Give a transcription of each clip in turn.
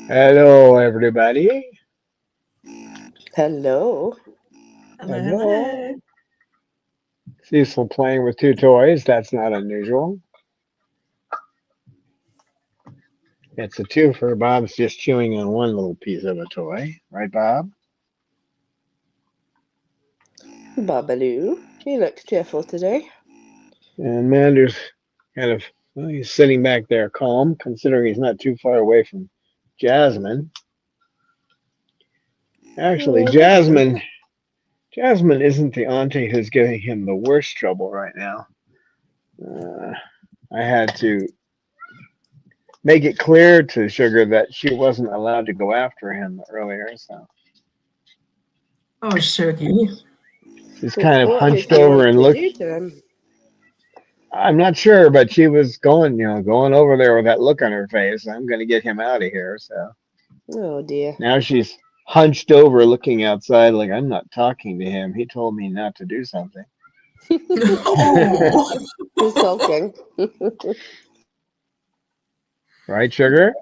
Hello, everybody. Hello. Hello, Hello. hello. Cecil playing with two toys. That's not unusual. It's a twofer. Bob's just chewing on one little piece of a toy. Right, Bob? Babaloo. He looks cheerful today. And Mander's kind of, well, he's sitting back there calm, considering he's not too far away from Jasmine. Actually, Well, that's good. Jasmine isn't the auntie who's giving him the worst trouble right now. Uh, I had to make it clear to Sugar that she wasn't allowed to go after him earlier, so Oh, Shuggy. she's kind of What did hunched he over want and to look. do to him? I'm not sure, but she was going over there with that look on her face. I'm going to get him out of here. So Oh dear. now she's hunched over looking outside like I'm not talking to him. He told me not to do something. Oh. He's sulking. Right, Sugar?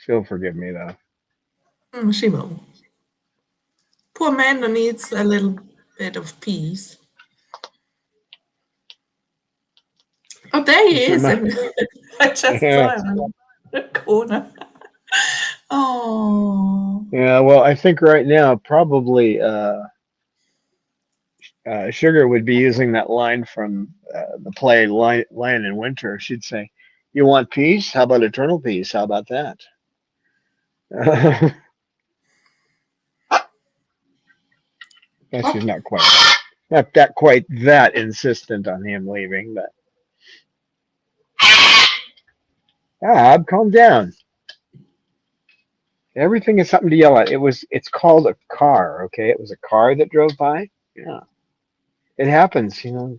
She'll forgive me, though. She will. Poor Mander needs a little bit of peace. Oh, there he This is. remi- I just yeah, saw him in the corner. Oh. yeah, well, I think right now probably Sugar would be using that line from the play Lion in Winter. She'd say, "You want peace? How about eternal peace? How about that?" Guess Oh, she's not quite that insistent on him leaving, but Bob, calm down. Everything is something to yell at. It's called a car, okay? It was a car that drove by. Yeah. It happens, 4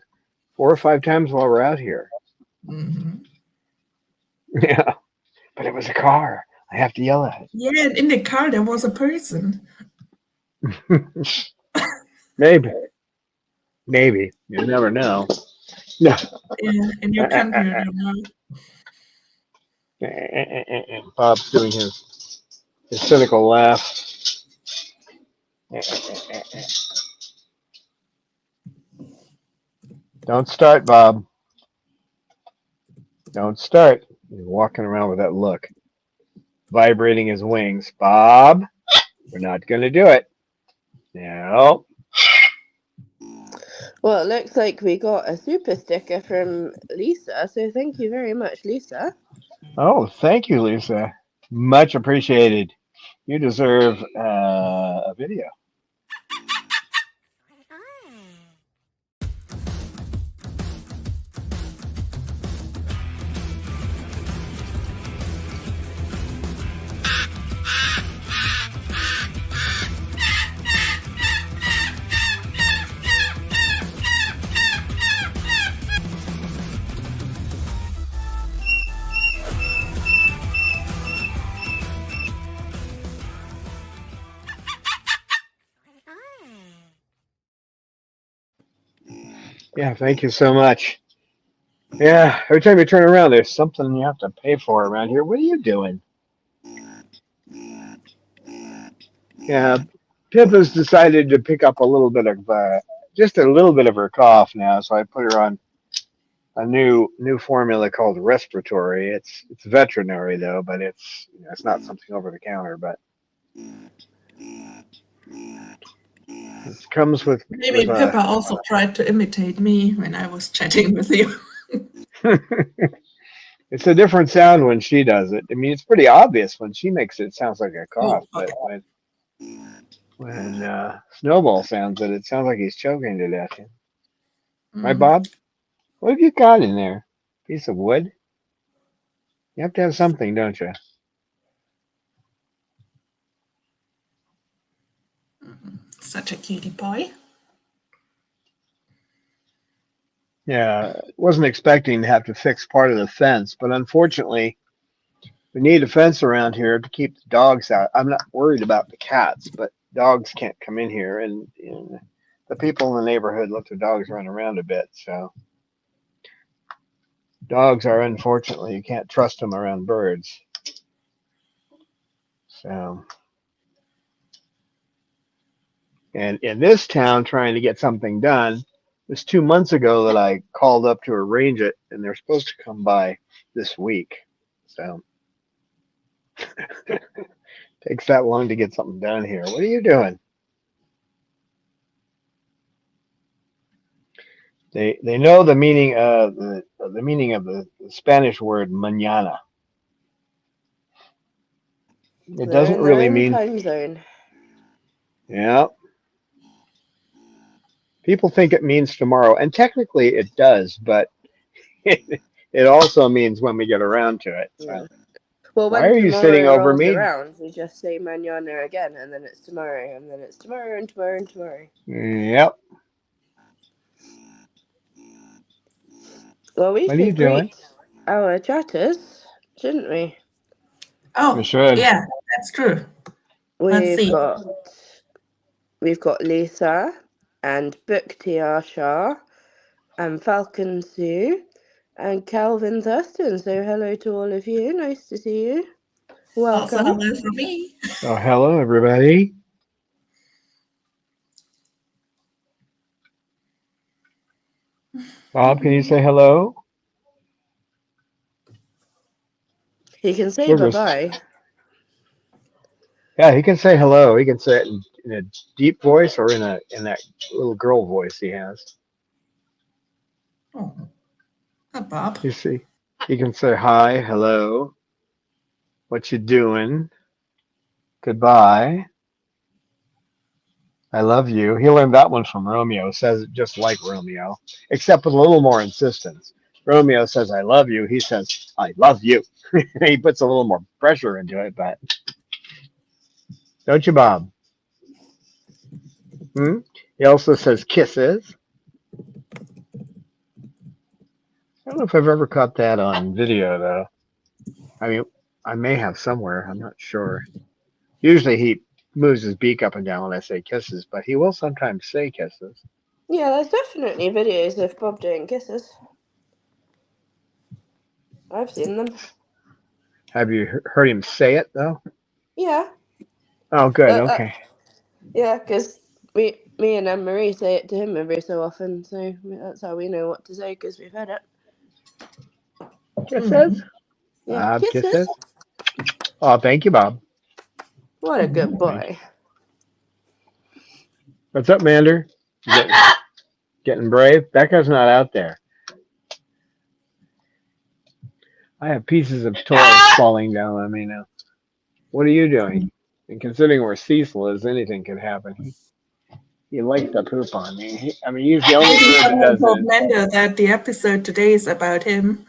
or 5 times while we're out here. mhm. Yeah. But it was a car. I have to yell at Yeah, in the car there was a person. it. Maybe. Maybe. You never know. No. Yeah, in your country, I don't know. Bob's doing his cynical laugh. Don't start, Bob. Don't start. He's walking around with that look, vibrating his wings. Bob, we're not going to do it. No. Well, it looks like we got a super sticker from Lisa, so thank you very much, Lisa. Oh, thank you, Lisa. Much appreciated. You deserve a video. Yeah, thank you so much. Yeah, every time you turn around, there's something you have to pay for around here. What are you doing? Yeah, Pip has decided to pick up a little bit of, just a little bit of her cough now, so I put her on a new formula called respiratory. It's veterinary though, but it's not something over the counter. But it comes with Maybe Pippa also tried to imitate me when I was chatting with you. it's a different sound when she does it. I mean, it's pretty obvious when she makes it. It sounds like a cough, Oh, but okay. when Snowball sounds it, it sounds like he's choking to death. Right, Mm. Bob? What have you got in there? Piece of wood? You have to have something, don't you? Such a cutie pie. Yeah, wasn't expecting to have to fix part of the fence, but unfortunately, we need a fence around here to keep the dogs out. I'm not worried about the cats, but dogs can't come in here, and the people in the neighborhood let their dogs run around a bit. So dogs are unfortunately you can't trust them around birds. So, and in this town, trying to get something done, it was 2 months ago that I called up to arrange it, and they're supposed to come by this week. So, takes that long to get something done here. What are you doing? They know the meaning of the Spanish word mañana. It They're doesn't in their really own mean, time zone. yeah. People think it means tomorrow, and technically it does, but it also means when we get around to it. Yeah. So Well, why when are you sitting tomorrow over rolls me? around, we just say mañana again, and then it's tomorrow, and then it's tomorrow, and tomorrow, and tomorrow. Yep. Well, we What are you should doing? greet our chatters, shouldn't we? We Oh, should. yeah, that's true. Let's We've see. got Lisa and Booktiar Shah and Falcon Sue and Calvin Thurston. So hello to all of you. Nice to see you. Also, Welcome. hello from me. Oh, hello, everybody. Bob, can you say hello? He can say We're bye just, bye. yeah, he can say hello. He can say it in a deep voice or in that little girl voice he has. Oh, hi, Bob. You see, he can say hi, hello, what you doing, goodbye, I love you. He learned that one from Romeo. Says it just like Romeo, except with a little more insistence. Romeo says I love you. He says I love you. He puts a little more pressure into it, but don't you, Bob? Hmm? He also says kisses. I don't know if I've ever caught that on video though. I mean, I may have somewhere. I'm not sure. Usually he moves his beak up and down when I say kisses, but he will sometimes say kisses. Yeah, there's definitely videos of Bob doing kisses. I've seen them. Have you heard him say it though? Yeah. Oh, good. Uh, uh, Okay. yeah, because me and Anne Marie say it to him every so often, so that's how we know what to say because we've heard it. Kisses. Yeah, Bob, kisses. kisses. Oh, thank you, Bob. What a good Thank you. boy. What's up, Mander? Getting brave? Becca's not out there. I have pieces of toys falling down on me now. What are you doing? And considering where Cecil is, anything could happen. He likes to poop on me. I mean, he's the only Maybe bird that someone does told it. Mander that the episode today is about him.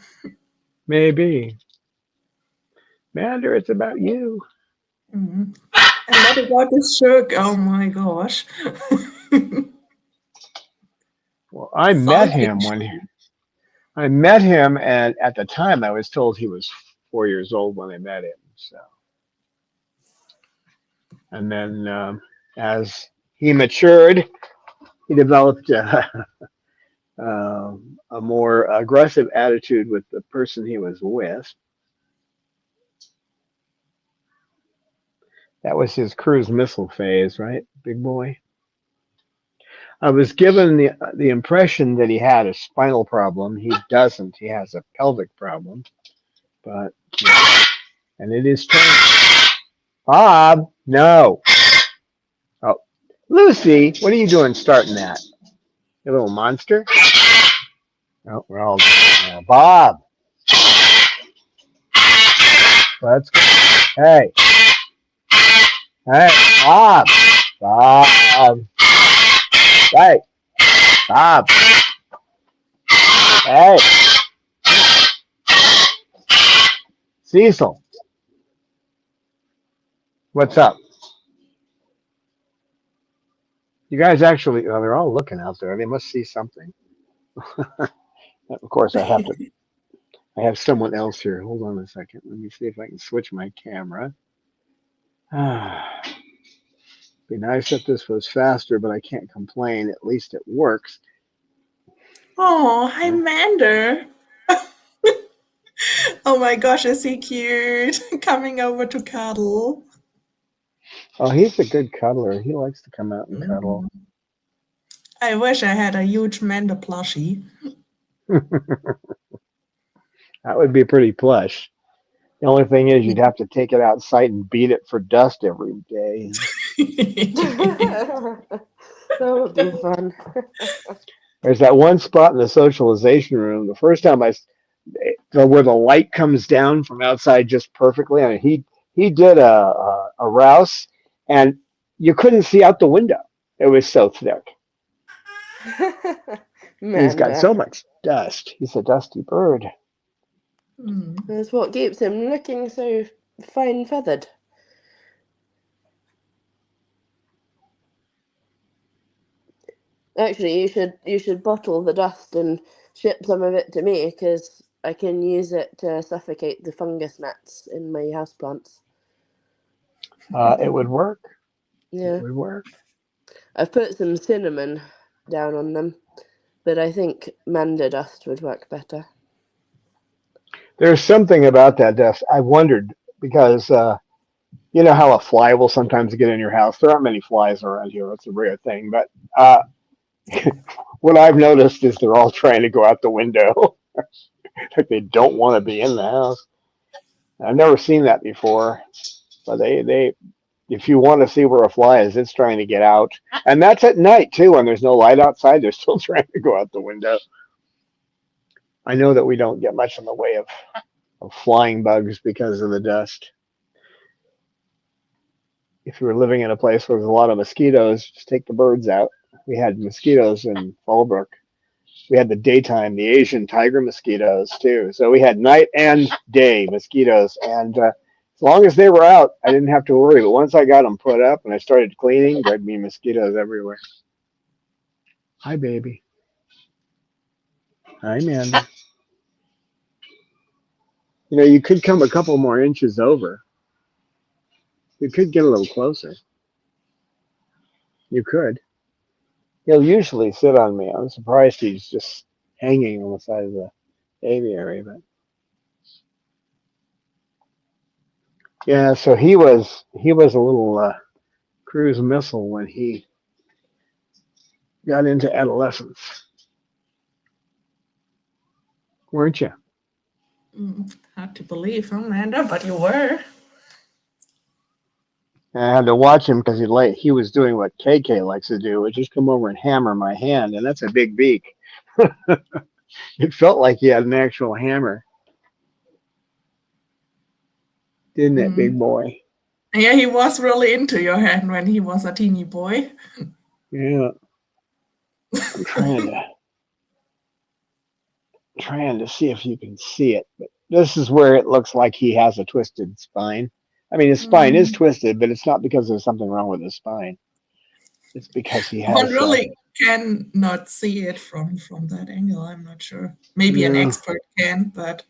Maybe. Mander, it's about you. And what about this shirt? Oh my gosh. Well, I met him Salvage. when I met him, and at the time I was told he was 4 years old when I met him. So, and then as he matured, he developed a more aggressive attitude with the person he was with. That was his cruise missile phase, right, big boy? I was given the impression that he had a spinal problem. He doesn't. He has a pelvic problem, but yeah. And it is true. Bob, no. Oh, Lucy, what are you doing starting that? You little monster. Oh, we're all Bob. Let's go. Hey, hey, Bob. Bob. Hey, Bob. Hey, Cecil. What's up? You guys actually, well, they're all looking out there. They must see something. Of course, I have someone else here. Hold on a second. Let me see if I can switch my camera. Be nice if this was faster, but I can't complain. At least it works. Oh, hi, Mander. Oh my gosh, is he cute? Coming over to cuddle. Oh, he's a good cuddler. He likes to come out and cuddle. Mhm. I wish I had a huge Mander plushie. That would be pretty plush. The only thing is, you'd have to take it outside and beat it for dust every day. That would be fun. There's that one spot in the socialization room. The first time where the light comes down from outside just perfectly. I mean, he did a rouse, and you couldn't see out the window. It was so thick. He's got Mander. so much dust. He's a dusty bird. Mm. That's what keeps him looking so fine feathered. Actually, you should bottle the dust and ship some of it to me because I can use it to suffocate the fungus gnats in my houseplants. It would work. Yeah, It would work. I've put some cinnamon down on them, but I think Mander dust would work better. There's something about that dust. I wondered because you know how a fly will sometimes get in your house. There aren't many flies around here. It's a rare thing, but what I've noticed is they're all trying to go out the window. Like they don't want to be in the house. I've never seen that before, but they if you want to see where a fly is, it's trying to get out, and that's at night too. When there's no light outside, they're still trying to go out the window. I know that we don't get much in the way of flying bugs because of the dust. If you were living in a place where there's a lot of mosquitoes, just take the birds out. We had mosquitoes in Fallbrook. We had the daytime, the Asian tiger mosquitoes too. So we had night and day mosquitoes, and as long as they were out, I didn't have to worry. But once I got them put up and I started cleaning, there'd be mosquitoes everywhere. Hi, baby. Hi, Mander. You know, you could come a couple more inches over. You could get a little closer. You could. He'll usually sit on me. I'm surprised he's just hanging on the side of the aviary, but yeah. So he was a little cruise missile when he got into adolescence, weren't you? Hard to believe, huh, Mander? But you were. And I had to watch him because he was doing what KK likes to do, which is come over and hammer my hand, and that's a big beak. It felt like he had an actual hammer, didn't it, Mm. big boy? Yeah, he was really into your hand when he was a teeny boy. Yeah. I'm trying to see if you can see it, but this is where it looks like he has a twisted spine. I mean, his spine is Mm. twisted, but it's not because there's something wrong with his spine. It's because he One has really cannot see it from that angle. I'm not sure. Maybe an no. expert can, but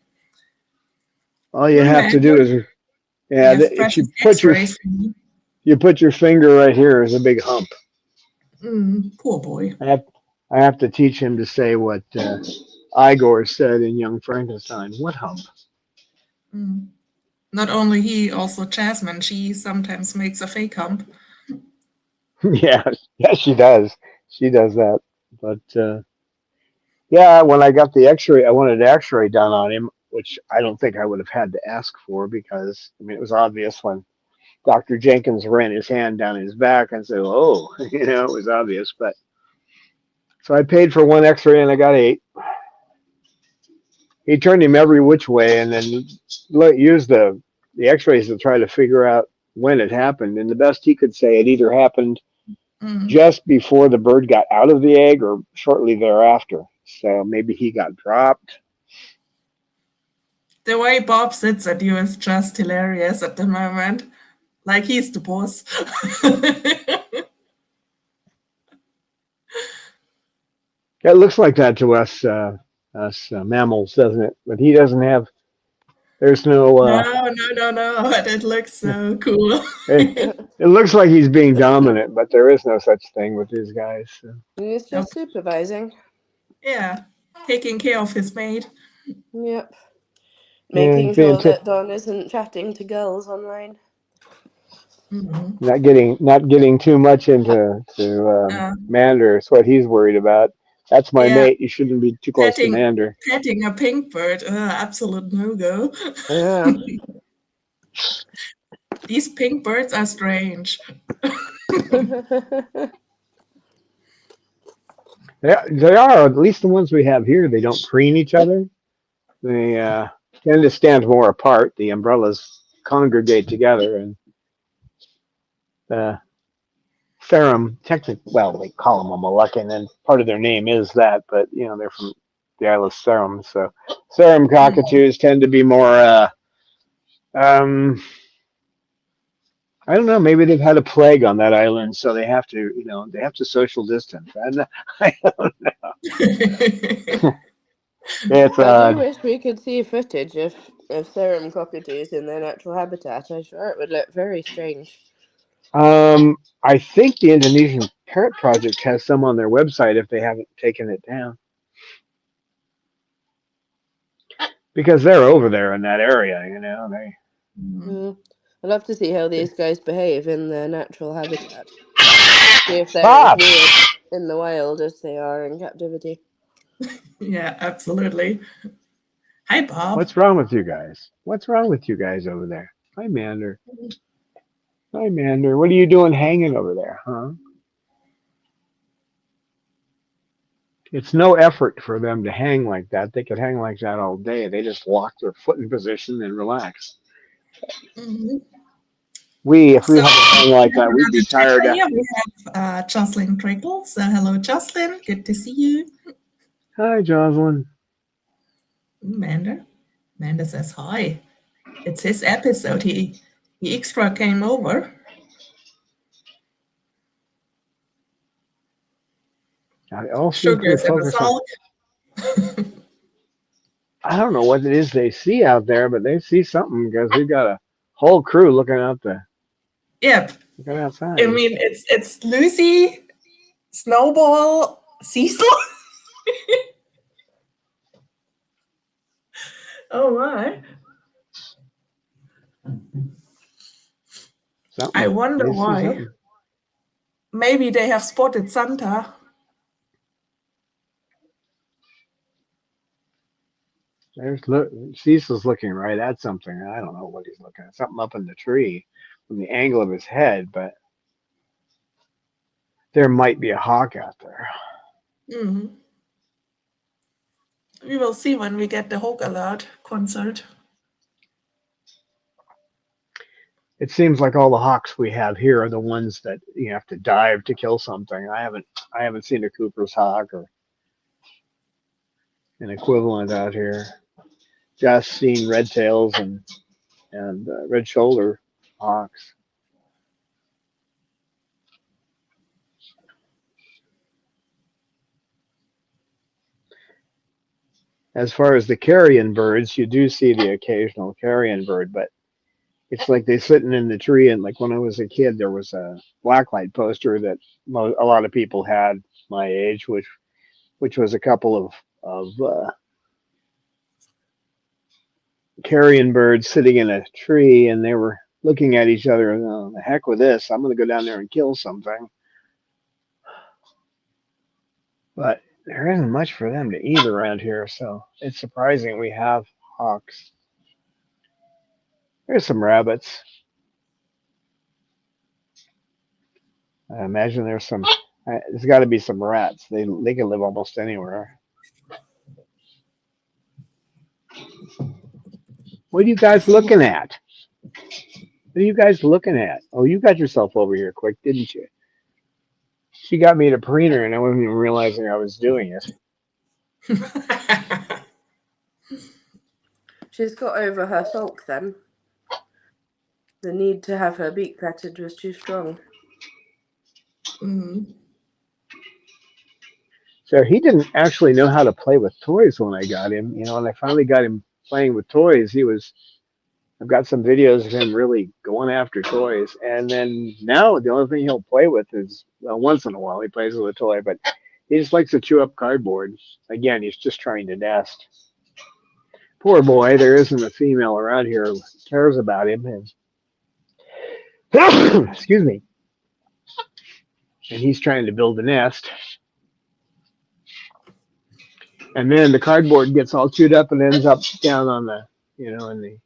All you have to do Mander, is you yeah. have If precious X-rays. you put your finger right here is a big hump. Poor boy. I have to teach him to say what Igor said in Young Frankenstein. What hump? Mm. Not only he, also Jasmine. She sometimes makes a fake hump. Yeah, yeah, she does. She does that. But yeah, when I got the X-ray, I wanted an X-ray done on him, which I don't think I would have had to ask for because I mean it was obvious when Dr. Jenkins ran his hand down his back and said, "Oh," it was obvious. But so I paid for one X-ray and I got 8. He turned him every which way and then used the X-rays to try to figure out when it happened. And the best he could say, it either happened Mm. just before the bird got out of the egg or shortly thereafter. So maybe he got dropped. The way Bob sits at you is just hilarious at the moment. Like he's the boss. It looks like that to us mammals, doesn't it? But he doesn't have. There's no. No. It looks so cool. It, it looks like he's being dominant, but there is no such thing with these guys. So. He's Nope. just supervising. Yeah, taking care of his mate. Yep. Yeah, Making sure that Don isn't chatting to girls online. Mhm. Not getting too much into Mander is what he's worried about. That's my Yeah, mate. You shouldn't be too close to petting Mander. petting a pink bird, absolute no-go. Yeah. These pink birds are strange. They are, at least the ones we have here. They don't preen each other. They tend to stand more apart. The umbrellas congregate together, and the Ferrum, technically, well, they call them a Moluccan, and part of their name is that, but they're from the Isle of Ferrum. So Ferrum Mm. cockatoos tend to be more. Um, I don't know. Maybe they've had a plague on that island, so they have to social distance. I don't know. It's I do odd. wish we could see footage of serum cockatoos in their natural habitat. I'm sure it would look very strange. I think the Indonesian Parrot Project has some on their website if they haven't taken it down because they're over there in that area. They Mhm. Mm. I'd love to see how these guys behave in their natural habitat. See if they're as Bob. weird in the wild as they are in captivity. Yeah, absolutely. Hi, Bob. What's wrong with you guys? What's wrong with you guys over there? Hi, Mander. Hi, Mander. What are you doing hanging over there, huh? It's no effort for them to hang like that. They could hang like that all day. They just lock their foot in position and relax. Mhm. If we So had to hang like we have that, we'd be another tired. chatter here. We have Jocelyn Trickle. So hello, Jocelyn. Good to see you. Hi, Jocelyn. Mander. Mander says hi. It's his episode. He extra came over. They all seem pretty Sugar's in the focused on. salt. I don't know what it is they see out there, but they see something because we've got a whole crew Yep. looking I outside. mean, it's Lucy, Snowball, Cecil. Oh my! I Something. wonder They see why. something. Maybe they have spotted Santa. Cecil's looking right at something. I don't know what he's looking at. Something up in the tree from the angle of his head, but there might be a hawk out there. Mhm. We will see when we get the Hawk Alert concert. It seems like all the hawks we have here are the ones that you have to dive to kill something. I haven't seen a Cooper's hawk or an equivalent out here. Just seen red tails and red shoulder hawks. As far as the carrion birds, you do see the occasional carrion bird, but it's like they're sitting in the tree. And like when I was a kid, there was a blacklight poster that a lot of people had my age, which was a couple of carrion birds sitting in a tree, and they were looking at each other. And the heck with this! I'm going to go down there and kill something. But there isn't much for them to eat around here, so it's surprising we have hawks. There's some rabbits. I imagine there's got to be some rats. They can live almost anywhere. What are you guys looking at? What are you guys looking at? Oh, you got yourself over here quick, didn't you? She got me to preen her, and I wasn't even realizing I was doing it. She's got over her sulk then. The need to have her beak patted was too strong. Mm. So he didn't actually know how to play with toys when I got him. When I finally got him playing with toys, I've got some videos of him really going after toys. And then now the only thing he'll play with is, well, once in a while he plays with a toy, but he just likes to chew up cardboard. Again, he's just trying to nest. Poor boy, there isn't a female around here who cares about him. And Excuse me. And he's trying to build a nest. And then the cardboard gets all chewed up and ends up down on the, in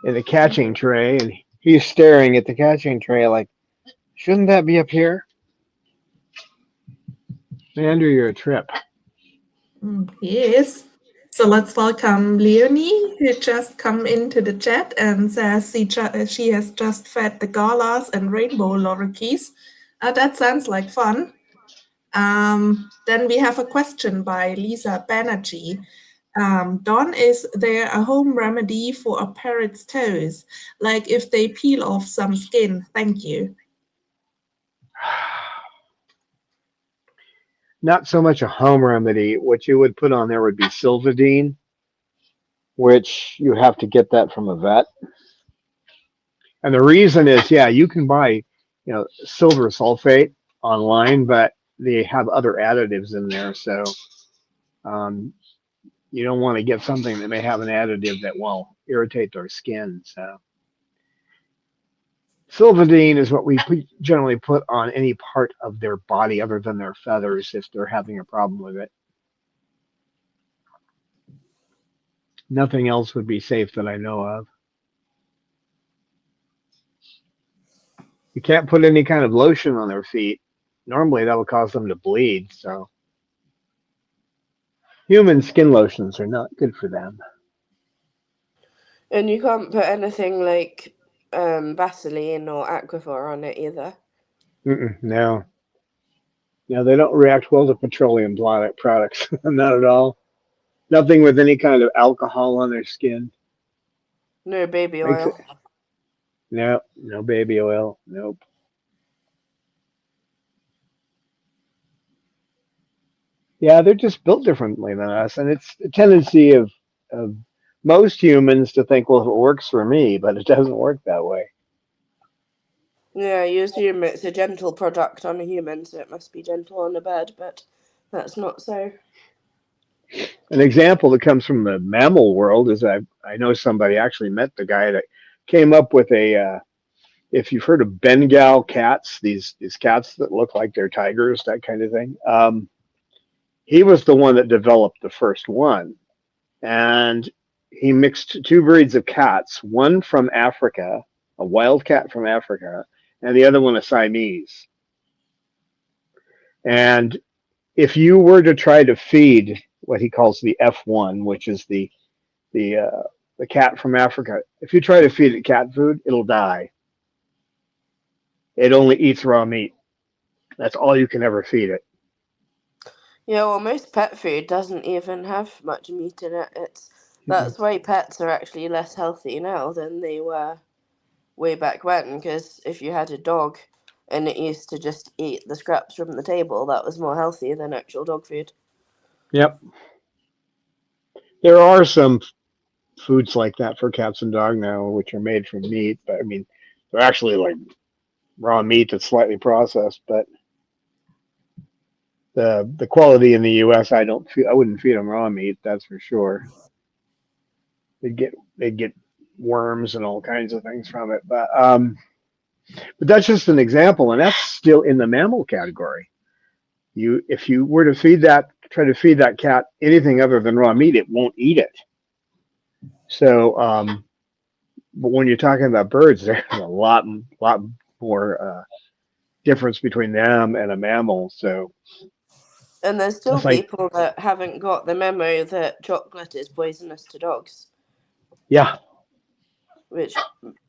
the catching tray. And he's staring at the catching tray like, shouldn't that be up here? Mander, you're a trip. He is. So let's welcome Leonie, who just come into the chat and says she has just fed the galas and rainbow lorikeets. That sounds like fun. Then we have a question by Lisa Banerjee. Don, is there a home remedy for a parrot's toes? Like if they peel off some skin? Thank you. Not so much a home remedy. What you would put on there would be Silvadene, which you have to get that from a vet. And the reason is, yeah, you can buy, silver sulfate online, but they have other additives in there. So you don't want to get something that may have an additive that will irritate their skin. So Silvadene is what we generally put on any part of their body other than their feathers if they're having a problem with it. Nothing else would be safe that I know of. You can't put any kind of lotion on their feet. Normally that will cause them to bleed. So human skin lotions are not good for them. And you can't put anything like Vaseline or Aquaphor on it either. No. No, they don't react well to petroleum products. Not at all. Nothing with any kind of alcohol on their skin. No baby oil. No baby oil. Nope. Yeah, they're just built differently than us. And it's a tendency of most humans to think, well, if it works for me, but it doesn't work that way. Yeah, you assume it's a gentle product on a human, so it must be gentle on a bird, but that's not so. An example that comes from the mammal world is I know somebody actually met the guy that came up with if you've heard of Bengal cats, these cats that look like they're tigers, that kind of thing. He was the one that developed the first one. And he mixed two breeds of cats, one from Africa, a wild cat from Africa, and the other one a Siamese. And if you were to try to feed what he calls the F1, which is the cat from Africa, if you try to feed it cat food, it'll die. It only eats raw meat. That's all you can ever feed it. Yeah, well, most pet food doesn't even have much meat in it. That's why pets are actually less healthy now than they were way back when, because if you had a dog and it used to just eat the scraps from the table, that was more healthy than actual dog food. Yep. There are some foods like that for cats and dogs now, which are made from meat, but I mean, they're actually like raw meat that's slightly processed, but the quality in the U.S. I wouldn't feed them raw meat, that's for sure. They'd get worms and all kinds of things from it, but that's just an example, and that's still in the mammal category. If you were to try to feed that cat anything other than raw meat, it won't eat it. So, but when you're talking about birds, there's a lot more difference between them and a mammal. So, and there's still people that haven't got the memo that chocolate is poisonous to dogs. Yeah. Which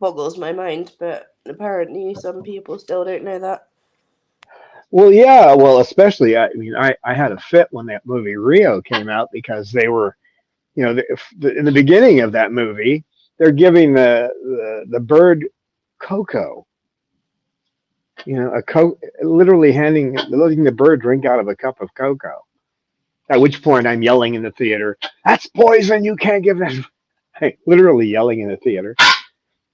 boggles my mind, but apparently some people still don't know that. Well, yeah. Well, especially, I mean, I had a fit when that movie Rio came out because they were, in the beginning of that movie, they're giving the bird cocoa. Literally letting the bird drink out of a cup of cocoa. At which point I'm yelling in the theater, "That's poison! You can't give that!" Literally yelling in the theater.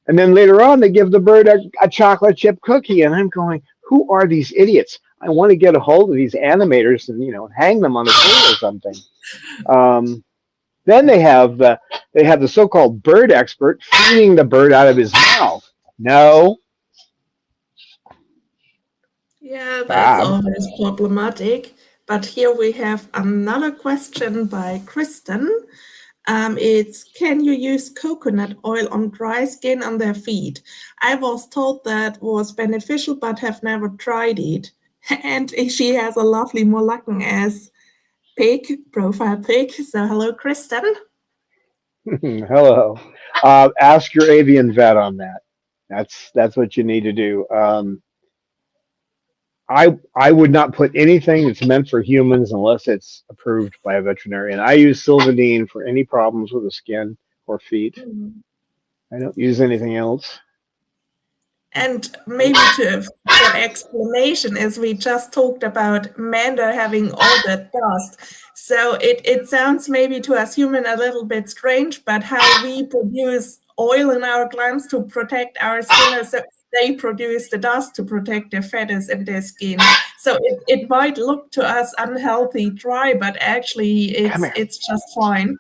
And then later on, they give the bird a chocolate chip cookie, and I'm going, "Who are these idiots? I want to get a hold of these animators and hang them on a tree or something." Then they have the so-called bird expert feeding the bird out of his mouth. No, Yeah, that's Bob. always problematic. But here we have another question by Kristen. It's, can you use coconut oil on dry skin on their feet? I was told that was beneficial, but have never tried it. And she has a lovely Moluccan as profile pic. So hello, Kristen. Hello. Ask your avian vet on that. That's what you need to do. I would not put anything that's meant for humans unless it's approved by a veterinarian. I use Silvadene for any problems with the skin or feet. Mm. I don't use anything else. And maybe for explanation, as we just talked about Mander having all that dust. So it sounds maybe to us human a little bit strange, but how we produce oil in our glands to protect our skin, so they produce the dust to protect their feathers and their skin. So it might look to us unhealthy, dry, but actually Come here. it's just fine.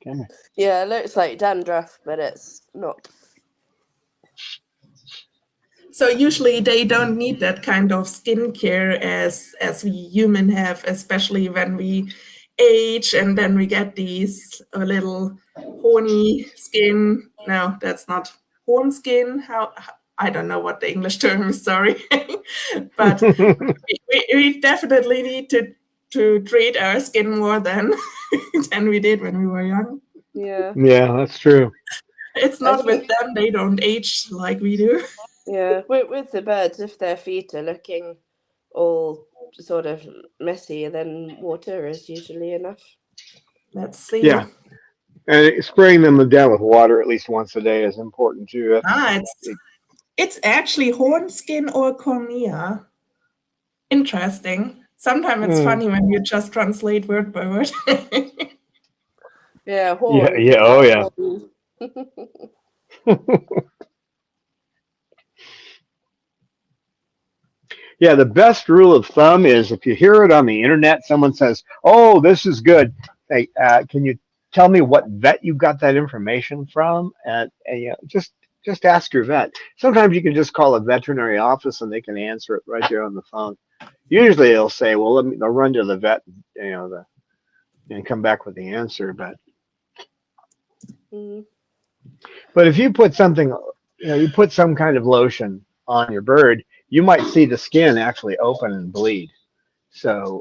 Come here. Yeah, it looks like dandruff, but it's not. So usually they don't need that kind of skincare as we human have, especially when we age and then we get these little horny skin. No, that's not horn skin. How I don't know what the English term is. Sorry, but we definitely need to treat our skin more than than we did when we were young. Yeah. Yeah, that's true. It's I not with think, them; they don't age like we do. yeah, with the birds, if their feet are looking all sort of messy, then water is usually enough. Let's see. Yeah, and spraying them down with water at least once a day is important too. Ah, it's actually horn skin or cornea. Interesting. Sometimes it's Mm. funny when you just translate word by word. Yeah, Yeah, horn. yeah, oh yeah. Horn. Yeah, the best rule of thumb is if you hear it on the internet, someone says, "Oh, this is good." Hey, can you tell me what vet you got that information from? And you know, just ask your vet. Sometimes you can just call a veterinary office and they can answer it right there on the phone. Usually they'll say, "Well, they'll run to the vet, you know, and come back with the answer." Mm. But if you put something, you know, you put some kind of lotion on your bird, you might see the skin actually open and bleed. So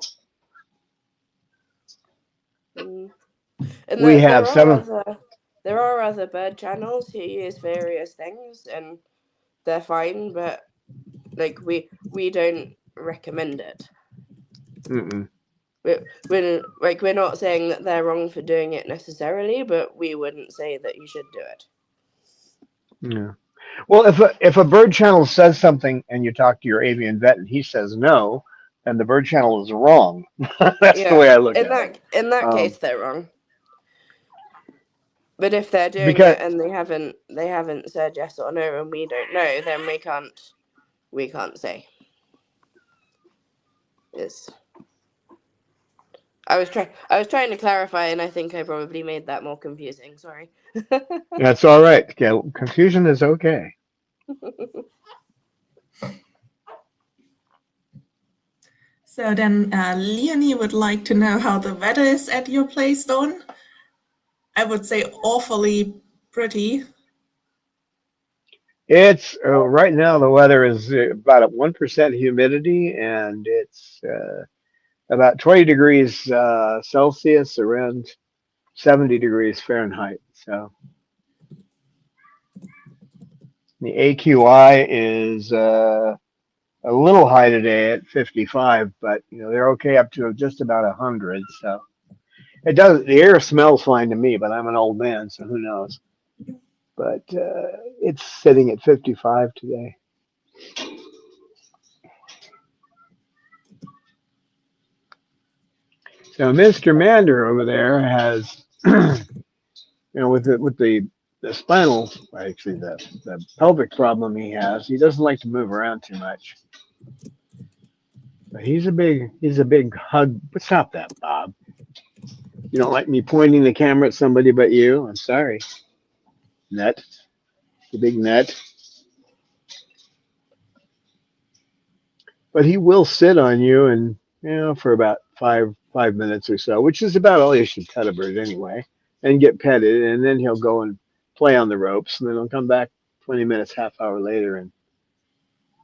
Mm. And we have seven. there are other bird channels who use various things, and they're fine, but like we don't recommend it. Mm-mm. We're not saying that they're wrong for doing it necessarily, but we wouldn't say that you should do it. Yeah. Well, if a bird channel says something and you talk to your avian vet and he says no, then the bird channel is wrong. That's the Yeah, way I look at it. in that Um, case, they're wrong. But if they're doing because it and they haven't said yes or no, and we don't know, then we can't say. Yes. I was trying to clarify, and I think I probably made that more confusing. Sorry. that's all right. Yeah, confusion is okay. So then Leonie would like to know how the weather is at your place, Dawn. I would say awfully pretty. It's right now the weather is about at 1% humidity and it's about 20 degrees Celsius, around 70 degrees Fahrenheit. So the AQI is a little high today at 55, but you know they're okay up to just about 100. So it does. The air smells fine to me, but I'm an old man, so who knows? But it's sitting at 55 today. So Mr. Mander over there has, you know, with the spinal, actually the pelvic problem he has, he doesn't like to move around too much. But he's a big hug. But stop that, Bob. You don't like me pointing the camera at somebody but you. I'm sorry. Nut, the big nut. but he will sit on you and for about five minutes or so, which is about all you should pet a bird anyway, and get petted, and then he'll go and play on the ropes, and then he'll come back 20 minutes, half hour later, and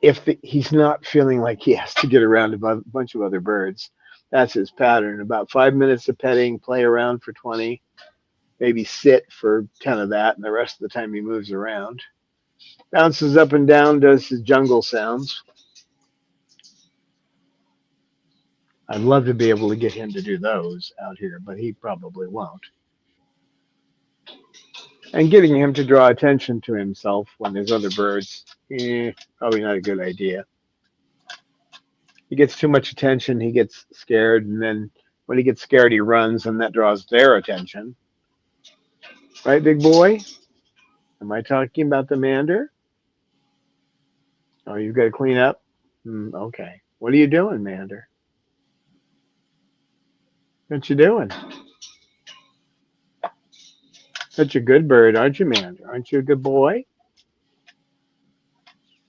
if he's not feeling like he has to get around a bunch of other birds, that's his pattern. About 5 minutes of petting, play around for 20, maybe sit for 10 of that, and the rest of the time he moves around. Bounces up and down, does his jungle sounds. I'd love to be able to get him to do those out here, but he probably won't. And getting him to draw attention to himself when there's other birds, probably not a good idea. He gets too much attention, he gets scared, and then when he gets scared, he runs, and that draws their attention. Right, big boy? Am I talking about the Mander? Oh, you've got to clean up? Okay. What are you doing, Mander? What you doing? Such a good bird, aren't you, Mander? Aren't you a good boy?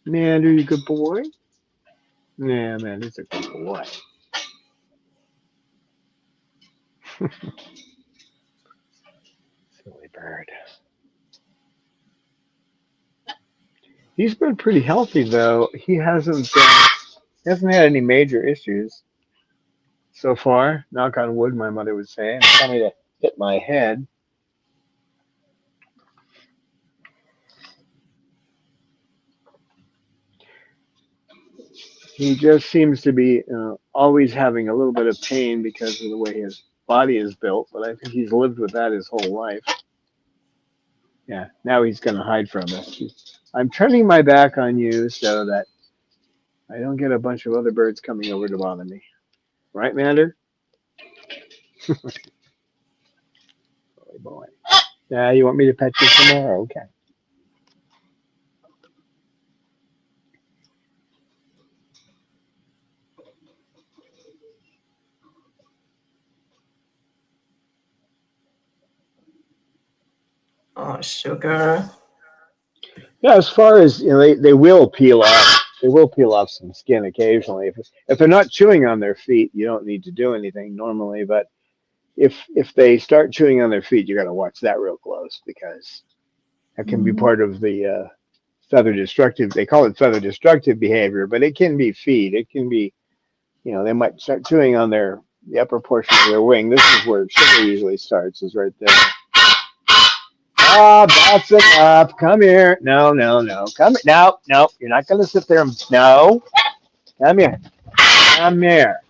Mander, you a good boy? Yeah, Mander's a good boy. Silly bird. He's been pretty healthy, though. He hasn't had any major issues so far. Knock on wood, my mother would say. And tell me to hit my head. He just seems to be always having a little bit of pain because of the way his body is built, but I think he's lived with that his whole life. Yeah, now he's going to hide from us. I'm turning my back on you so that I don't get a bunch of other birds coming over to bother me. Right, Mander? Boy, boy. Yeah, you want me to pet you some more? Okay. Oh, sugar. Yeah, as far as they will peel off. They will peel off some skin occasionally. If they're not chewing on their feet, you don't need to do anything normally. But if they start chewing on their feet, you got to watch that real close because that can be part of the feather destructive. They call it feather destructive behavior, but it can be feed. It can be, they might start chewing on the upper portion of their wing. This is where sugar usually starts, is right there. Oh, that's enough. Come here. No. Come here. No. You're not going to sit there. No. Come here. Come here.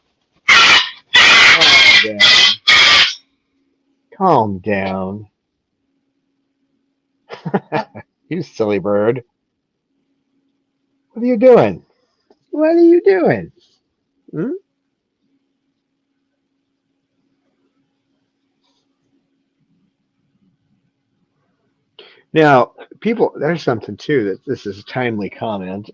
Calm down. You silly bird. What are you doing? What are you doing? Now, there's something too that this is a timely comment.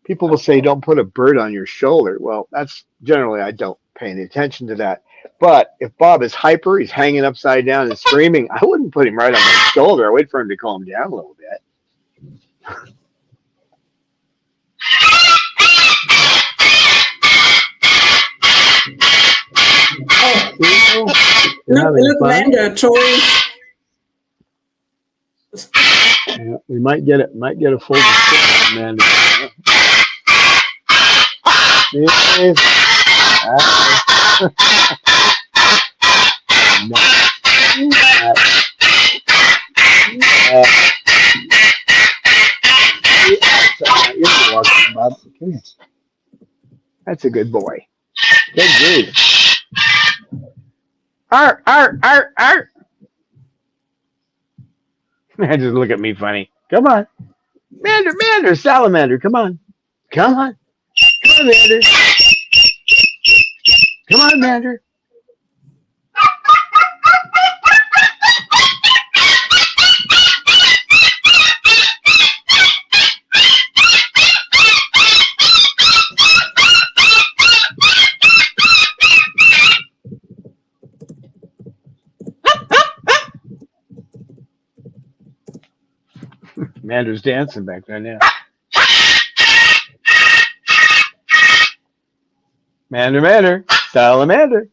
People will say, don't put a bird on your shoulder. Well, that's generally, I don't pay any attention to that. But if Bob is hyper, he's hanging upside down and screaming, I wouldn't put him right on my shoulder. I wait for him to calm down a little bit. Look, Mander, toys. Yeah, we might get a full description, Mander. That's a good boy. Good grief. Arr. Just look at me funny. Come on. Mander, Salamander, come on. Come on, Mander. Come on, Mander. Mander's dancing back there now. Mander, Salamander.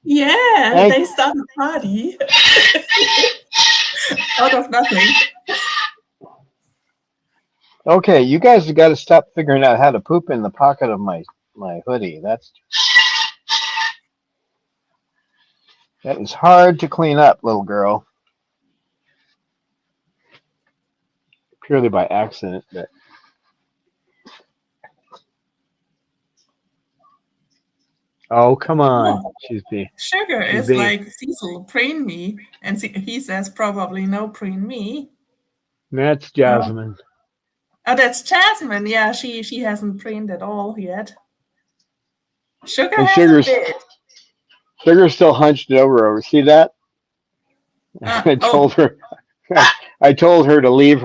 Yeah, Hey. they start a party out of nothing. Okay, you guys have got to stop figuring out how to poop in the pocket of my hoodie. That is hard to clean up, little girl. Purely by accident, but oh come on, Oh, she's Sugar is being. like, Cecil, preen me. And he says, probably no, preen me. That's Oh, Jasmine. that's Jasmine. Yeah, she hasn't preened at all yet. Sugar And has a bit. Sugar's still hunched over. See that? I Oh, told her. I told her to leave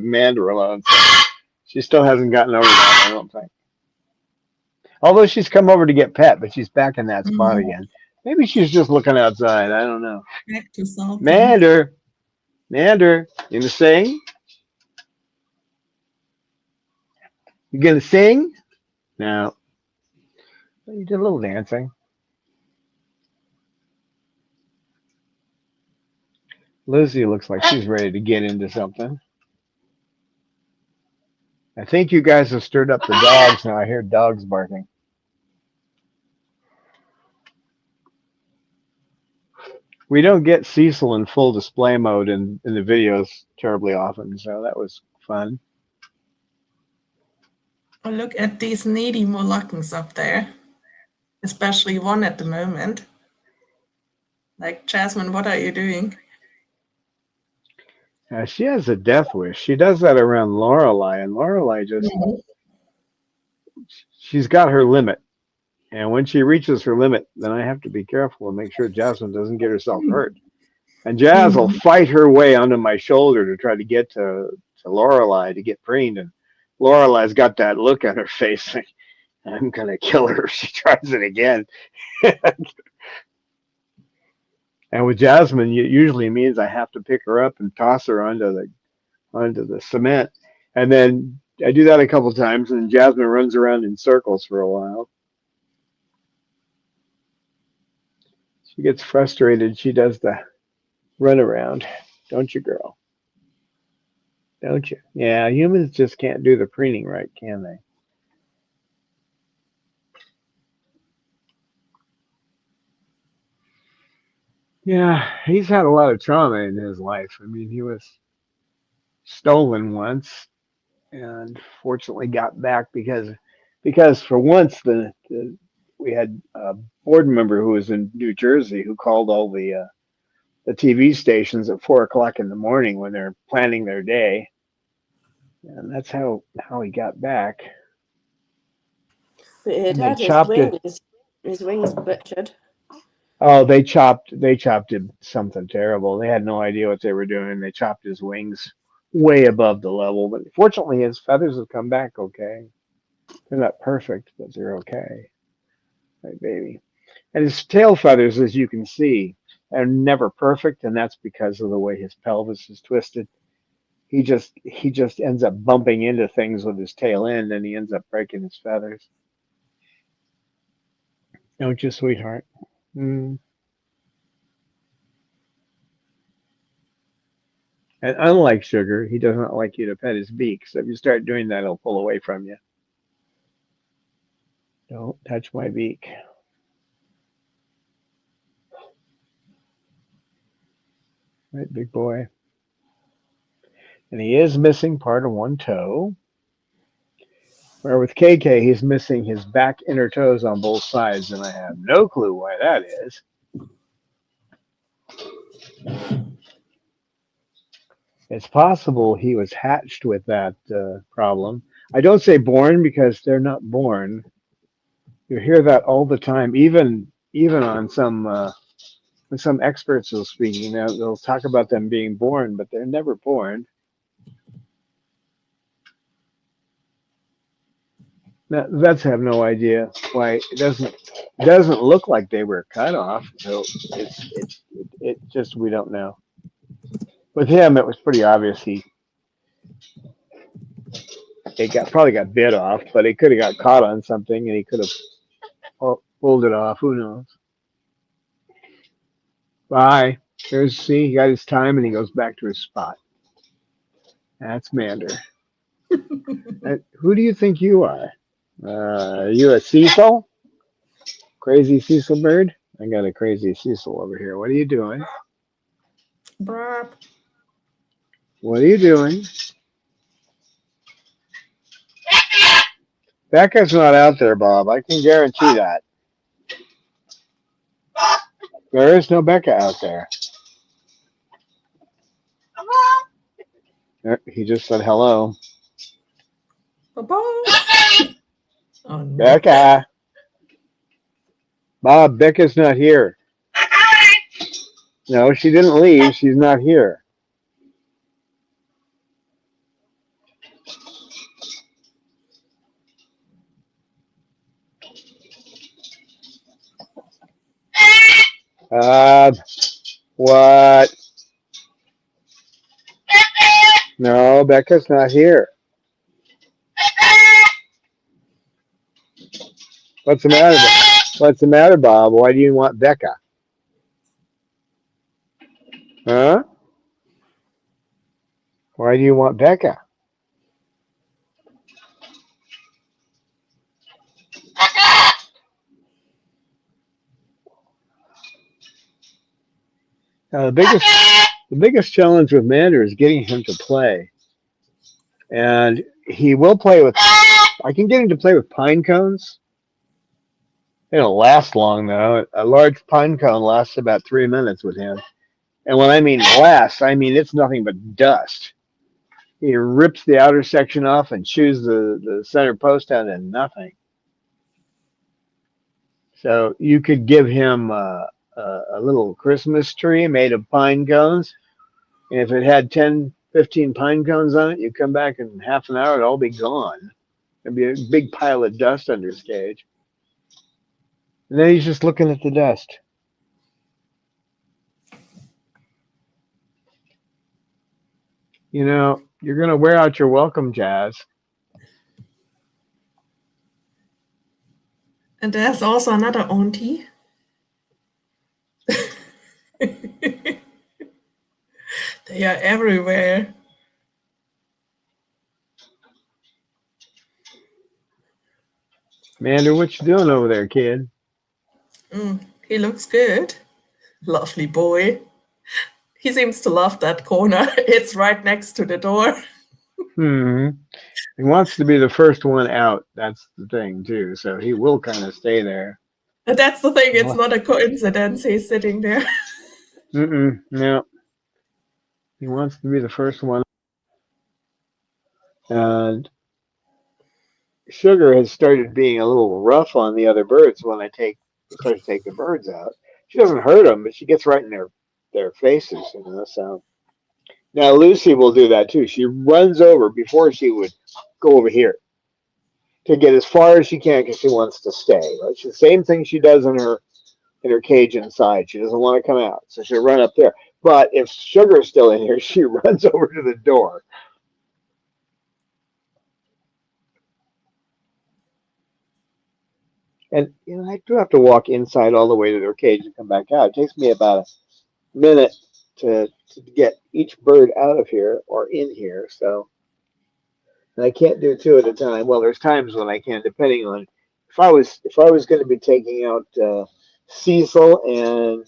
Mander alone. So she still hasn't gotten over that. I don't think. Although she's come over to get pet, but she's back in that spot again. Maybe she's just looking outside. I don't know. back to sulking. Mander, you gonna sing? You gonna sing? No. You did a little dancing. Lucy looks like she's ready to get into something. I think you guys have stirred up the dogs now. I hear dogs barking. We don't get Cecil in full display mode in the videos terribly often, so that was fun. Oh, look at these needy Moluccans up there, especially one at the moment. Like, Jasmine, what are you doing? She has a death wish. She does that around Lorelei, and Lorelei she's got her limit. And when she reaches her limit, then I have to be careful and make sure Jasmine doesn't get herself hurt. And Jazz will fight her way onto my shoulder to try to get to Lorelei to get preened. And Lorelei's got that look on her face. Like, I'm going to kill her if she tries it again. And with Jasmine, it usually means I have to pick her up and toss her onto the cement. And then I do that a couple times, and Jasmine runs around in circles for a while. She gets frustrated. She does the run around. Don't you, girl? Don't you? Yeah, humans just can't do the preening right, can they? Yeah, he's had a lot of trauma in his life. I mean, he was stolen once and fortunately got back because for once we had a board member who was in New Jersey who called all the TV stations at 4 o'clock in the morning when they're planning their day, and that's how he got back. But he'd And they had chopped it. his wings butchered. Oh, they chopped him something terrible. They had no idea what they were doing. They chopped his wings way above the level, but fortunately his feathers have come back okay. They're not perfect, but they're okay. Right, baby. And his tail feathers, as you can see, are never perfect, and that's because of the way his pelvis is twisted. He just ends up bumping into things with his tail end, and he ends up breaking his feathers. Don't you, sweetheart? Mm. And unlike Sugar, he does not like you to pet his beak. So if you start doing that, he'll pull away from you. Don't touch my beak. Right, big boy. And he is missing part of one toe. Where with KK, he's missing his back inner toes on both sides, and I have no clue why that is. It's possible he was hatched with that problem. I don't say born because they're not born. You hear that all the time, even on some experts will speak. You know, they'll talk about them being born, but they're never born. Now, vets have no idea why it doesn't look like they were cut off. So it just we don't know. With him, it was pretty obvious probably got bit off, but he could have got caught on something, and he could have, pulled it off. Who knows? Bye. See, he got his time and he goes back to his spot. That's Mander. Who do you think you are? Are you a Cecil? Crazy Cecil bird? I got a crazy Cecil over here. What are you doing? Brap. What are you doing? Becca's not out there, Bob. I can guarantee that. There is no Becca out there. He just said hello. Bye-bye. Oh, no. Becca. Bob, Becca's not here. No, she didn't leave. She's not here. What? No, Becca's not here. What's the matter? What's the matter, Bob? Why do you want Becca? Huh? Why do you want Becca? The biggest challenge with Mander is getting him to play, and he will play with. I can get him to play with pine cones. They don't last long though. A large pine cone lasts about 3 minutes with him, and when I mean lasts, I mean it's nothing but dust. He rips the outer section off and chews the center post out and nothing. So you could give him a little Christmas tree made of pine cones. And if it had 10, 15 pine cones on it, you come back in half an hour, it'd all be gone. There'd be a big pile of dust under his cage. And then he's just looking at the dust. You know, you're going to wear out your welcome, Jazz. And there's also another auntie. They are everywhere. Mander, what you doing over there, kid? He looks good. Lovely boy. He seems to love that corner. It's right next to the door. He wants to be the first one out. That's the thing, too. So he will kind of stay there. And that's the thing. It's not a coincidence he's sitting there. No. He wants to be the first one. And Sugar has started being a little rough on the other birds when I start to take the birds out. She doesn't hurt them, but she gets right in their faces, you know. So now Lucy will do that too. She runs over before she would go over here to get as far as she can because she wants to stay. Right? It's the same thing she does in her cage inside. She doesn't want to come out, so she'll run up there. But if Sugar's still in here, she runs over to the door. And you know, I do have to walk inside all the way to their cage and come back out. It takes me about a minute to get each bird out of here or in here. So, and I can't do two at a time. Well, there's times when I can, depending on if I was going to be taking out Cecil and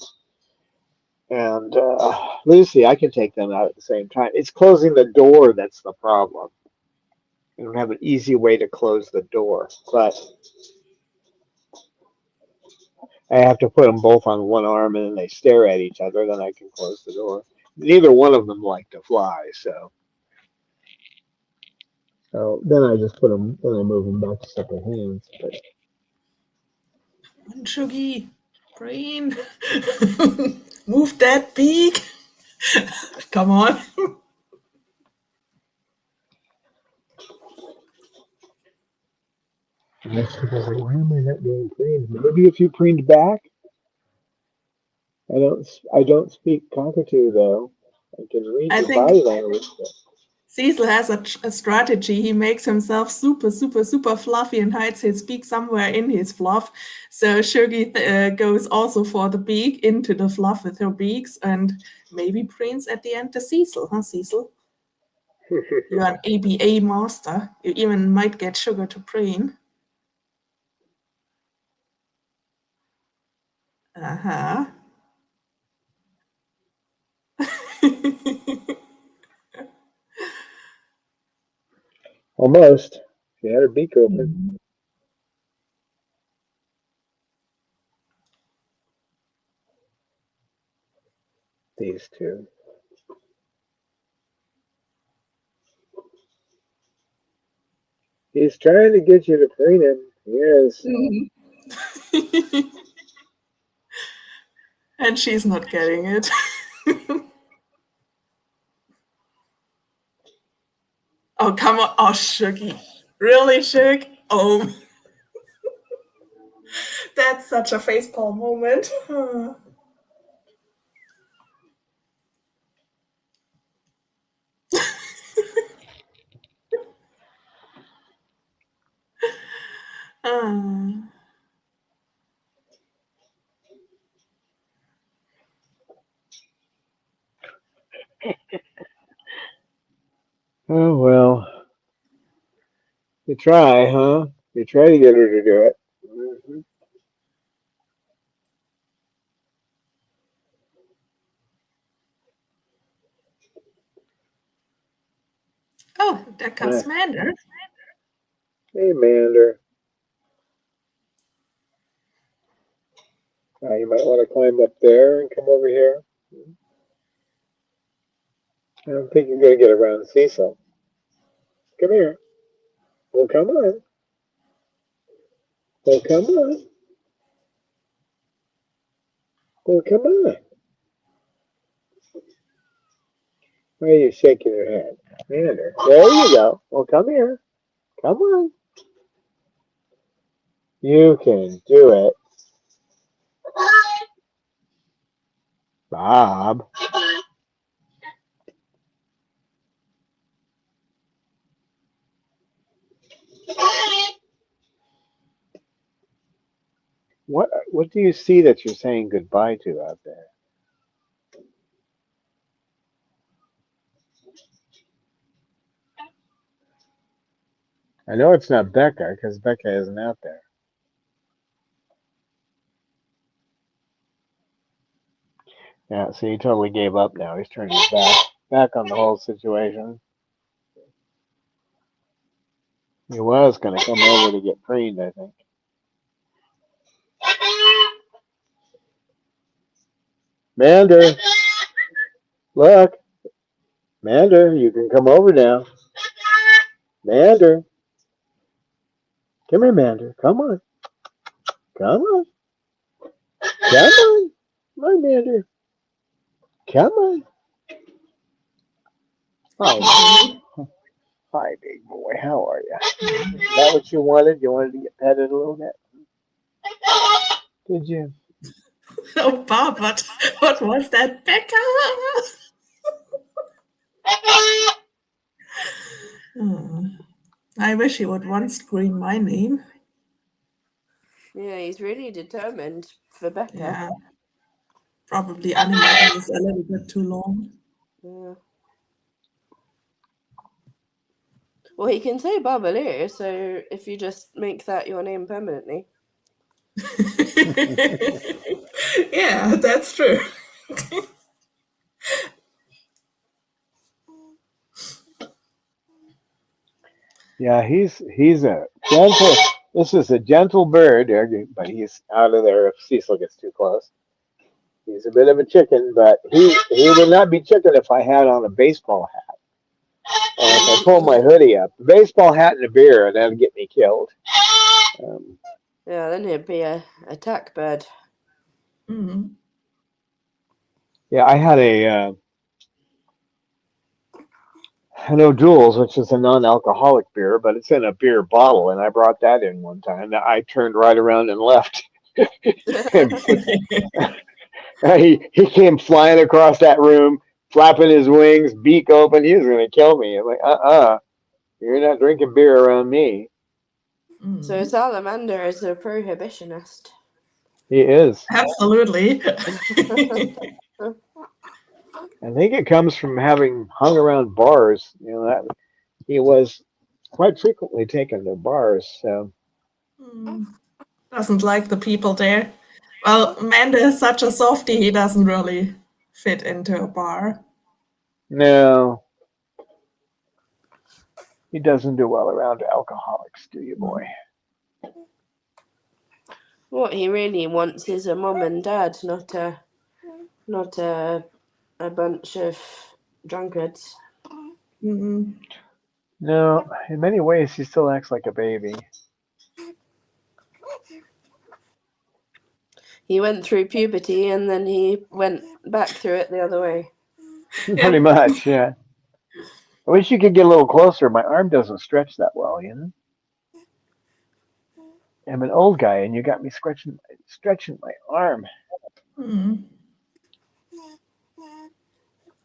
Lucy, I can take them out at the same time. It's closing the door that's the problem. I don't have an easy way to close the door, but I have to put them both on one arm and then they stare at each other. Then I can close the door. Neither one of them like to fly, so then I just put them. Then I move them back to separate hands. But Shuggy, brain, move that beak. Come on. Why am I not being preened? Maybe if you preened back. I don't speak Cockatoo though. I can read your body language. Cecil has a strategy. He makes himself super, super, super fluffy and hides his beak somewhere in his fluff. So Shuggy goes also for the beak into the fluff with her beaks and maybe preens at the end to Cecil, huh, Cecil? You're an ABA master. You even might get Sugar to preen. Uh-huh. Almost. She had her beak open. These two. He's trying to get you to preen him. Yes. And she's not getting it. Oh, come on. Oh, Shuggy. Really, Shug? Oh. That's such a facepalm moment. Oh, well. You try, huh? You try to get her to do it. Mm-hmm. Oh, there comes Mander. Hey, Mander. You might want to climb up there and come over here. I don't think you're going to get around Cecil. Come here. Well, come on. Well, come on. Well, come on. Why are you shaking your head? Mander. There you go. Well, come here. Come on. You can do it. Bob. What do you see that you're saying goodbye to out there? I know it's not Becca because Becca isn't out there. Yeah, so he totally gave up now. He's turning his back on the whole situation. He was going to come over to get preened, I think. Mander, look. Mander, you can come over now. Mander. Come here, Mander. Come on. Come on. Come on. Come on, Mander. Come on. Hi. Hi, big boy. How are you? Is that what you wanted? You wanted to get petted a little bit? Did you? Oh, Bob, what was that, Becca? I wish he would once scream my name. Yeah, he's really determined for Becca. Yeah. Probably animating is a little bit too long. Yeah. Well, he can say Babalu, so if you just make that your name permanently. Yeah, that's true. Yeah, he's a gentle. This is a gentle bird, but he's out of there if Cecil gets too close. He's a bit of a chicken, but he would not be chicken if I had on a baseball hat. Or if I pulled my hoodie up. A baseball hat and a beer, that'd get me killed. Yeah, then he'd be a attack bird. Mm-hmm. Yeah, I had a O'Doul's, which is a non-alcoholic beer, but it's in a beer bottle, and I brought that in one time. I turned right around and left. He came flying across that room, flapping his wings, beak open. He was going to kill me. I'm like, you're not drinking beer around me. So Salamander is a prohibitionist. He is. Absolutely. I think it comes from having hung around bars. That he was quite frequently taken to bars. So Doesn't like the people there. Well, Mander is such a softie, he doesn't really fit into a bar. no, he doesn't do well around alcoholics, do you, boy? What he really wants is a mum and dad, not a bunch of drunkards. No, in many ways, he still acts like a baby. He went through puberty and then he went back through it the other way. Pretty much, yeah. I wish you could get a little closer. My arm doesn't stretch that well, I'm an old guy, and you got me stretching my arm.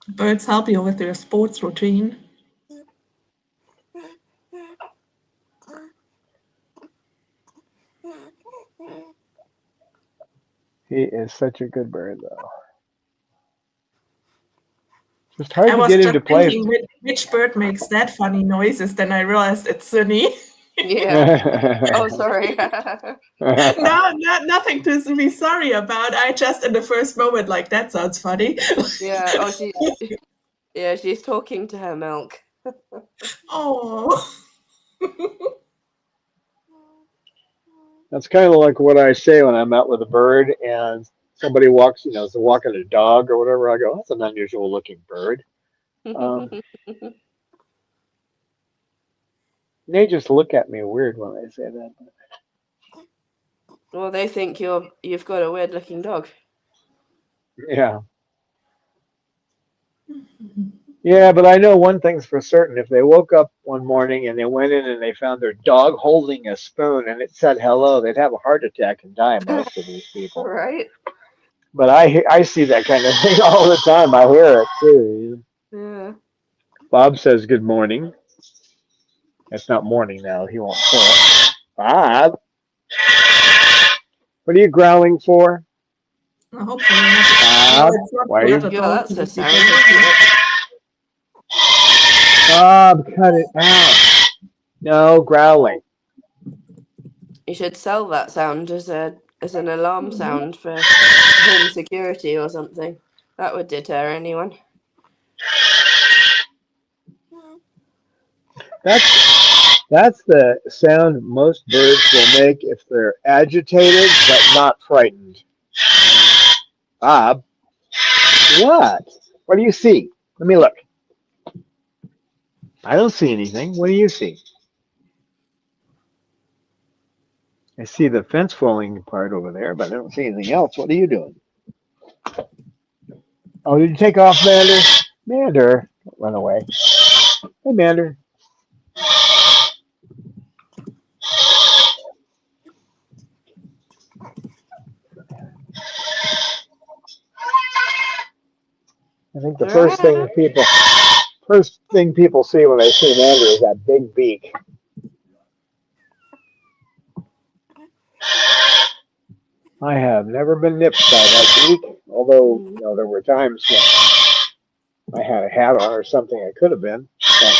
Birds help you with your sports routine. He is such a good bird, though. Just hard to get him to play. Which bird makes that funny noises? Then I realized it's Sunny. Yeah. Oh, sorry. No, nothing to be sorry about. I just in the first moment like that sounds funny. Yeah. Oh, she's talking to her milk. Oh. That's kind of like what I say when I'm out with a bird and somebody walks, is walking a dog or whatever. I go, that's an unusual looking bird. They just look at me weird when I say that. Well, they think you've got a weird looking dog. Yeah. Yeah, but I know one thing's for certain. If they woke up one morning and they went in and they found their dog holding a spoon and it said hello, they'd have a heart attack and die, most of these people. Right. But I see that kind of thing all the time. I hear it too. Yeah. Bob says good morning. It's not morning now. He won't say it. Bob, what are you growling for? Hopefully Bob, why are you? Yeah, that's a sound. Bob, cut it out. No growling. You should sell that sound as an alarm sound for home security or something. That would deter anyone. That's the sound most birds will make if they're agitated but not frightened. Bob, what? What do you see? Let me look. I don't see anything. What do you see? I see the fence falling apart over there, but I don't see anything else. What are you doing? Oh, did you take off, Mander? Mander, don't run away. Hey, Mander. I think the first thing people see when they see Mander is that big beak. I have never been nipped by that beak, although there were times when I had a hat on or something I could have been. But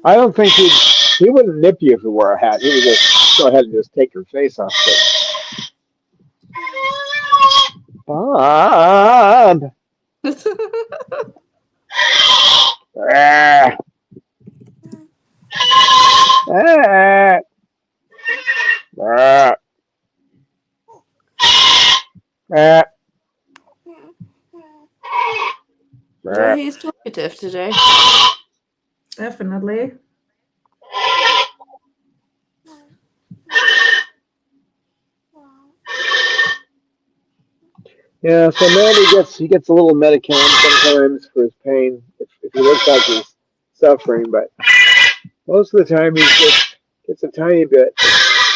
I don't think he wouldn't nip you if you wore a hat. He would just go ahead and just take your face off. Bob. Ah. Ah. Ah. Ah. Yeah, he's talkative today. Definitely. Yeah, so Mandy gets a little Medicam sometimes for his pain if he looks like he's suffering, but most of the time he just gets a tiny bit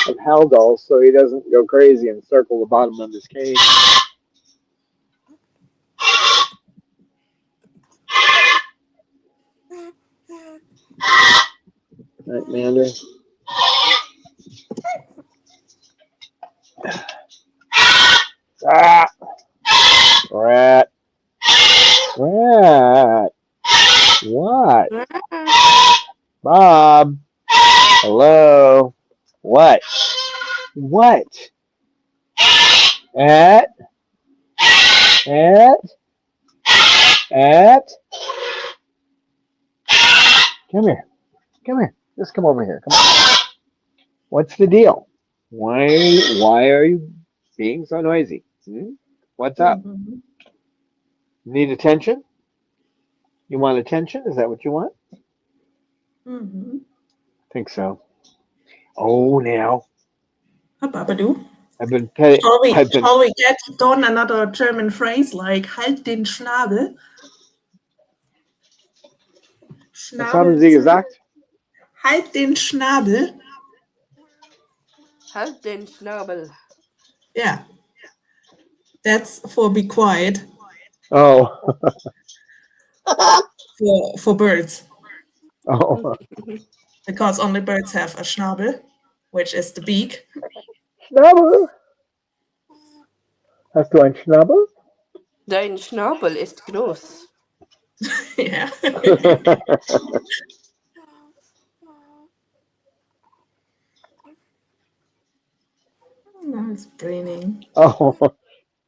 of Haldol so he doesn't go crazy and circle the bottom of his cage. Right, Mander? Ah! Rat. Rat. What? Bob. Hello. What? What? At? At? At? Come here. Come here. Just come over here. Come on. What's the deal? Why are you being so noisy? What's up? Mm-hmm. Need attention? You want attention? Is that what you want? Mm-hmm. I think so. Oh, now Babadoo. I've been petting. Shall we get done another German phrase like halt den Schnabel? Was haben Sie gesagt? Halt den Schnabel. Halt den Schnabel. Yeah. That's for be quiet. Oh. for birds. Oh. Because only birds have a Schnabel, which is the beak. Schnabel. Hast du ein Schnabel? Dein Schnabel ist groß. Yeah. Now it's braining. Oh.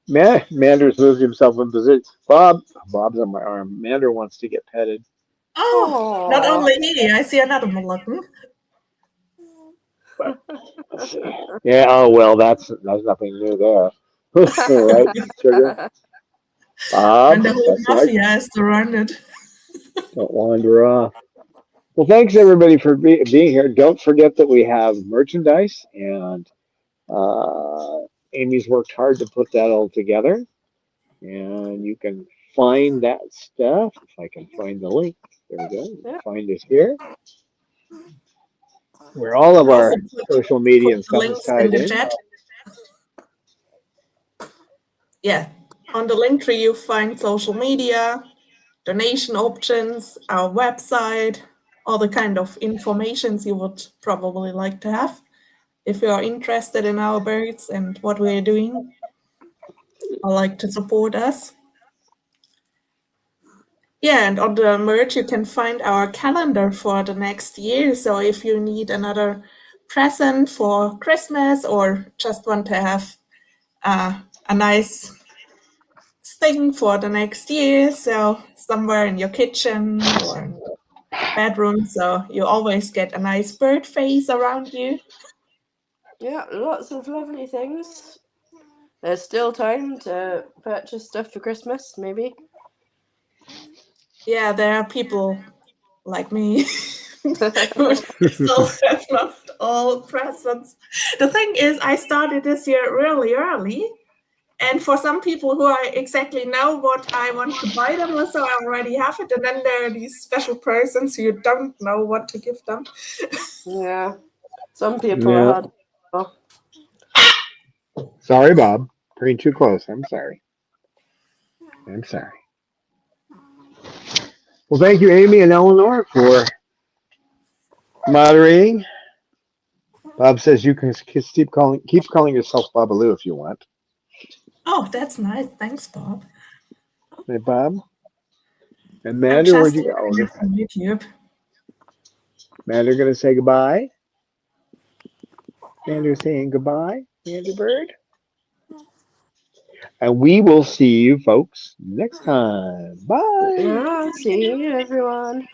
Mander's moved himself in position. Bob's on my arm. Mander wants to get petted. Oh, not only he. I see another Moluccan. Yeah. Oh well, that's nothing new there. Right, Sugar? Bob, And the whole mafia is surrounded. Don't wander off. Well, thanks everybody for being here. Don't forget that we have merchandise, and Amy's worked hard to put that all together. And you can find that stuff if I can find the link. There we go. Yeah. Find us here, where all of our social media and stuff is tied in. Chat. Yeah, on the link tree you find social media, donation options, our website, all the kind of informations you would probably like to have if you are interested in our birds and what we are doing or like to support us. Yeah, and on the merch you can find our calendar for the next year. So if you need another present for Christmas or just want to have a nice thing for the next year, so somewhere in your kitchen or in your bedroom, so you always get a nice bird face around you. Yeah, lots of lovely things. There's still time to purchase stuff for Christmas, maybe. Yeah, there are people like me who still have not all presents. The thing is, I started this year really early. And for some people who I exactly know what I want to buy them with, so I already have it. And then there are these special persons who you don't know what to give them. Yeah. Some people are hard. Sorry, Bob. Pretty too close. I'm sorry. Well, thank you, Amy and Eleanor, for moderating. Bob says you can keep calling yourself Babaloo if you want. Oh, that's nice. Thanks, Bob. Hey, Bob. And Mander, where'd you go? On YouTube. Mander gonna say goodbye. Mander saying goodbye, Mander Bird. And we will see you folks next time. Bye. Yeah, see you, everyone.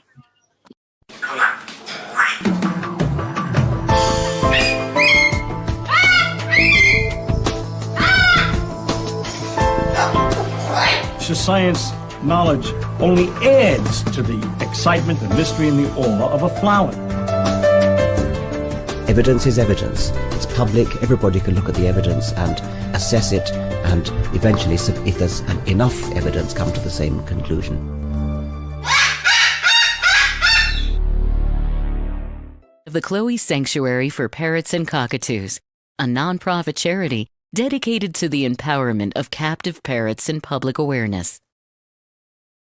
Science knowledge only adds to the excitement, the mystery, and the awe of a flower. Evidence is evidence. It's public. Everybody can look at the evidence and assess it, and eventually, if there's enough evidence, come to the same conclusion. The Chloe Sanctuary for Parrots and Cockatoos, a nonprofit charity dedicated to the empowerment of captive parrots and public awareness.